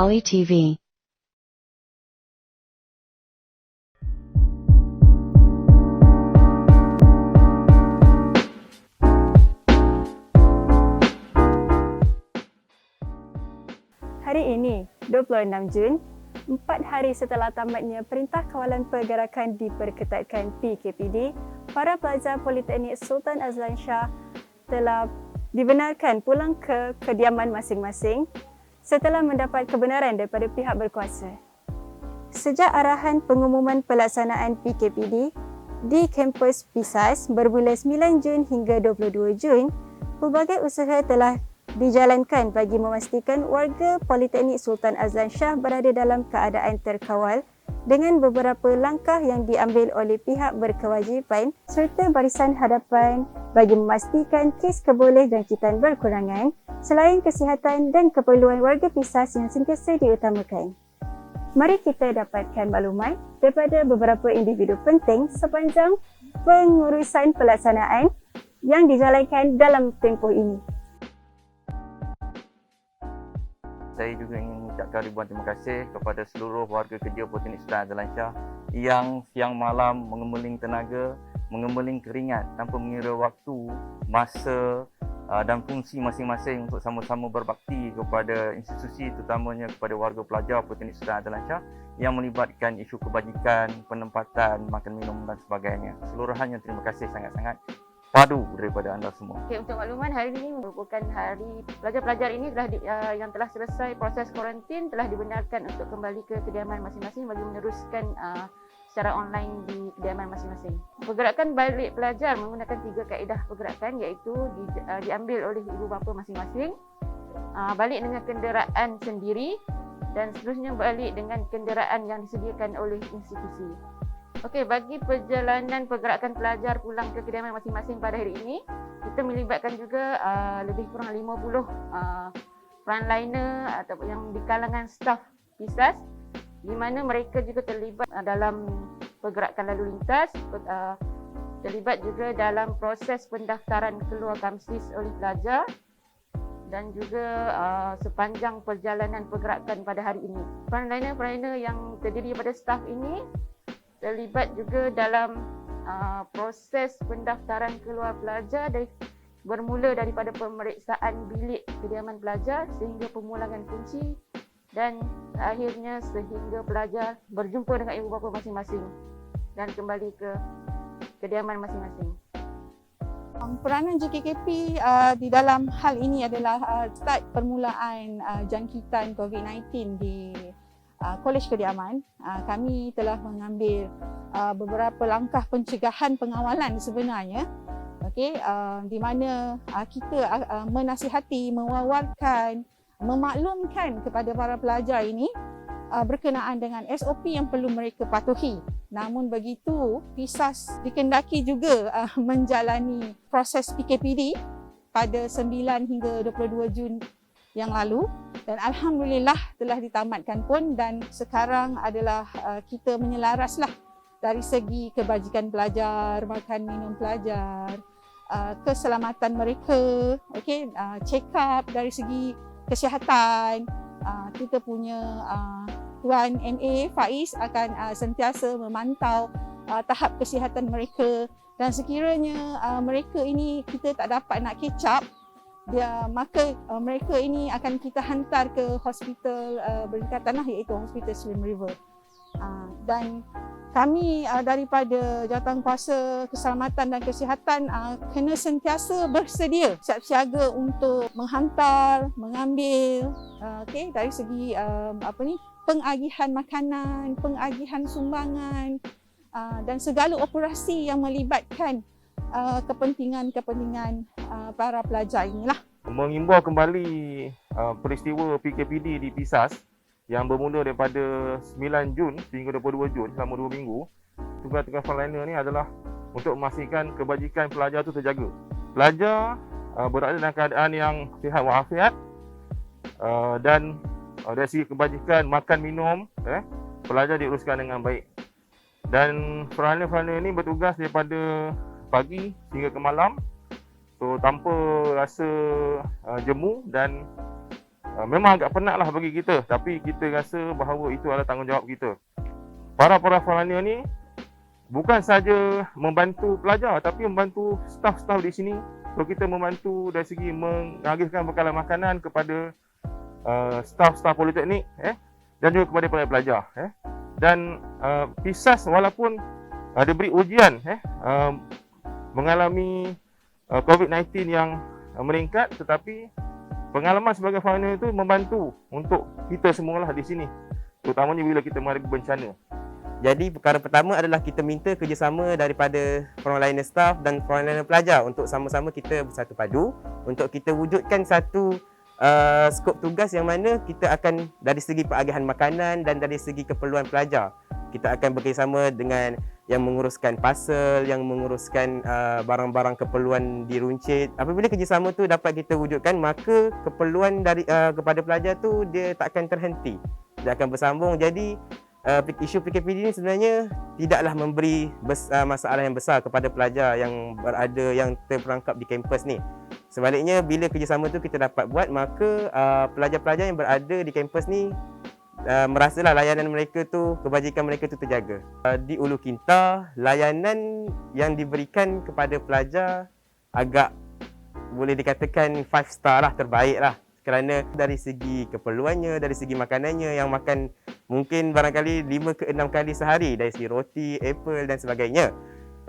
Poly TV. Hari ini, 26 Jun, 4 hari setelah tamatnya Perintah Kawalan Pergerakan diperketatkan PKPD, para pelajar Politeknik Sultan Azlan Shah telah dibenarkan pulang ke kediaman masing-masing setelah mendapat kebenaran daripada pihak berkuasa. Sejak arahan pengumuman pelaksanaan PKPD di kampus PISAS bermula 9 Jun hingga 22 Jun, pelbagai usaha telah dijalankan bagi memastikan warga Politeknik Sultan Azlan Shah berada dalam keadaan terkawal dengan beberapa langkah yang diambil oleh pihak berkewajipan serta barisan hadapan bagi memastikan kes kebolehjangkitan berkurangan selain kesihatan dan keperluan warga PISAS yang sentiasa diutamakan. Mari kita dapatkan maklumat daripada beberapa individu penting sepanjang pengurusan pelaksanaan yang dijalankan dalam tempoh ini. Saya juga ingin mengucapkan ribuan terima kasih kepada seluruh warga kerja Politeknik Sultan Azlan Shah yang siang malam mengemuling tenaga, mengemuling keringat tanpa mengira waktu, masa dan fungsi masing-masing untuk sama-sama berbakti kepada institusi, terutamanya kepada warga pelajar Politeknik Sultan Azlan Shah yang melibatkan isu kebajikan, penempatan, makan minum dan sebagainya. Seluruhannya terima kasih sangat-sangat padu daripada anda semua. Okay, untuk makluman, hari ini merupakan hari pelajar-pelajar ini yang telah selesai proses kuarantin telah dibenarkan untuk kembali ke kediaman masing-masing bagi meneruskan secara online di kediaman masing-masing. Pergerakan balik pelajar menggunakan 3 kaedah pergerakan, iaitu diambil oleh ibu bapa masing-masing, balik dengan kenderaan sendiri dan seterusnya balik dengan kenderaan yang disediakan oleh institusi. Okey, bagi perjalanan pergerakan pelajar pulang ke kediaman masing-masing pada hari ini, kita melibatkan juga lebih kurang 50 frontliner atau yang di kalangan staf PISAS, di mana mereka juga terlibat dalam pergerakan lalu lintas, terlibat juga dalam proses pendaftaran keluar KAMSIS oleh pelajar dan juga sepanjang perjalanan pergerakan pada hari ini. Frontliner yang terdiri daripada staf ini terlibat juga dalam proses pendaftaran keluar pelajar bermula daripada pemeriksaan bilik kediaman pelajar sehingga pemulangan kunci dan akhirnya sehingga pelajar berjumpa dengan ibu bapa masing-masing dan kembali ke kediaman masing-masing. Peranan JKKP di dalam hal ini adalah start permulaan jangkitan COVID-19 di Kolej Kediaman. Kami telah mengambil beberapa langkah pencegahan pengawalan sebenarnya, di mana kita menasihati, mewawarkan, memaklumkan kepada para pelajar ini berkenaan dengan SOP yang perlu mereka patuhi. Namun begitu, PISAS dikendaki juga menjalani proses PKPD pada 9 hingga 22 Jun yang lalu dan alhamdulillah telah ditamatkan pun, dan sekarang adalah kita menyelaraslah dari segi kebajikan pelajar, makan minum pelajar, keselamatan mereka, check up dari segi kesihatan. Kita punya Tuan MA Faiz akan sentiasa memantau tahap kesihatan mereka, dan sekiranya mereka ini kita tak dapat nak catch up, maka mereka ini akan kita hantar ke hospital berdekatan iaitu Hospital Slim River. Dan kami daripada Jawatankuasa Keselamatan dan Kesihatan kena sentiasa bersedia siap siaga untuk menghantar, mengambil dari segi pengagihan makanan, pengagihan sumbangan dan segala operasi yang melibatkan kepentingan para pelajar inilah. Mengimbau kembali peristiwa PKPD di PISAS yang bermula daripada 9 Jun hingga 22 Jun selama 2 minggu. Tugas-tugas frontliner ni adalah untuk memastikan kebajikan pelajar itu terjaga. Pelajar berada dalam keadaan yang sihat walafiat dan dari segi kebajikan makan minum pelajar diuruskan dengan baik. Dan frontliner ini bertugas daripada pagi hingga ke malam, so tanpa rasa jemu dan memang agak penat lah bagi kita, tapi kita rasa bahawa itu adalah tanggungjawab kita. Para frontliner ni bukan saja membantu pelajar tapi membantu staf-staf di sini. So kita membantu dari segi mengagiskan bekalan makanan kepada staf-staf politeknik dan juga kepada pelajar. Dan PISAS walaupun diberi ujian mengalami COVID-19 yang meningkat, tetapi pengalaman sebagai frontliner itu membantu untuk kita semualah di sini, terutamanya bila kita menghadapi bencana. Jadi perkara pertama adalah kita minta kerjasama daripada frontliner staff dan frontliner pelajar untuk sama-sama kita bersatu padu untuk kita wujudkan satu skop tugas yang mana kita akan dari segi pengagihan makanan dan dari segi keperluan pelajar. Kita akan bekerjasama dengan yang menguruskan parcel, yang menguruskan barang-barang keperluan di runcit. Apabila kerjasama tu dapat kita wujudkan, maka keperluan dari kepada pelajar tu dia tak akan terhenti. Dia akan bersambung. Jadi isu PKPD ni sebenarnya tidaklah memberi masalah yang besar kepada pelajar yang terperangkap di kampus ni. Sebaliknya, bila kerjasama tu kita dapat buat, maka pelajar-pelajar yang berada di kampus ni merasalah layanan mereka tu, kebajikan mereka tu terjaga. Di Ulu Kinta, layanan yang diberikan kepada pelajar agak boleh dikatakan 5 star lah, terbaik lah. Kerana dari segi keperluannya, dari segi makanannya, yang makan mungkin barangkali 5 ke 6 kali sehari, dari segi roti, apple dan sebagainya.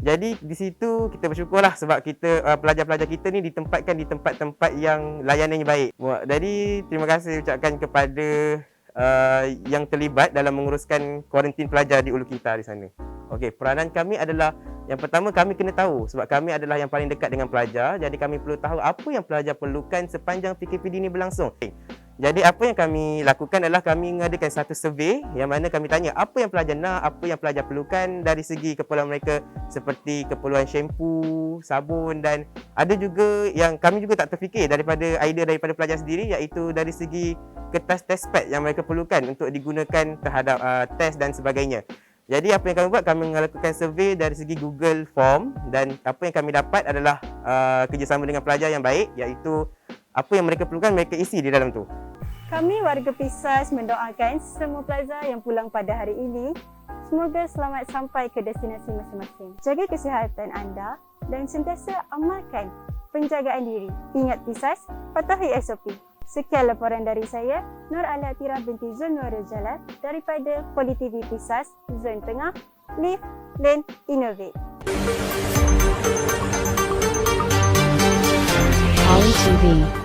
Jadi di situ kita bersyukurlah sebab kita pelajar-pelajar kita ni ditempatkan di tempat-tempat yang layanannya baik. Jadi terima kasih ucapkan kepada yang terlibat dalam menguruskan kuarantin pelajar di Ulu Kinta di sana. Okey, peranan kami adalah yang pertama, kami kena tahu sebab kami adalah yang paling dekat dengan pelajar. Jadi kami perlu tahu apa yang pelajar perlukan sepanjang PKPD ini berlangsung. Jadi apa yang kami lakukan adalah kami mengadakan satu survey yang mana kami tanya apa yang pelajar nak, apa yang pelajar perlukan dari segi keperluan mereka seperti keperluan shampoo, sabun, dan ada juga yang kami juga tak terfikir daripada idea daripada pelajar sendiri, iaitu dari segi kertas test pad yang mereka perlukan untuk digunakan terhadap test dan sebagainya. Jadi apa yang kami buat, kami melakukan survey dari segi Google Form, dan apa yang kami dapat adalah kerjasama dengan pelajar yang baik, iaitu apa yang mereka perlukan mereka isi di dalam tu. Kami warga PISAS mendoakan semua pelajar yang pulang pada hari ini semoga selamat sampai ke destinasi masing-masing. Jaga kesihatan anda dan sentiasa amalkan penjagaan diri. Ingat PISAS, patuhi SOP. Sekian laporan dari saya, Nur Alia Atira binti Zul Nurul Jalal daripada Poli TV PISAS, Zon Tengah. Live, Learn, Innovate. Poli TV.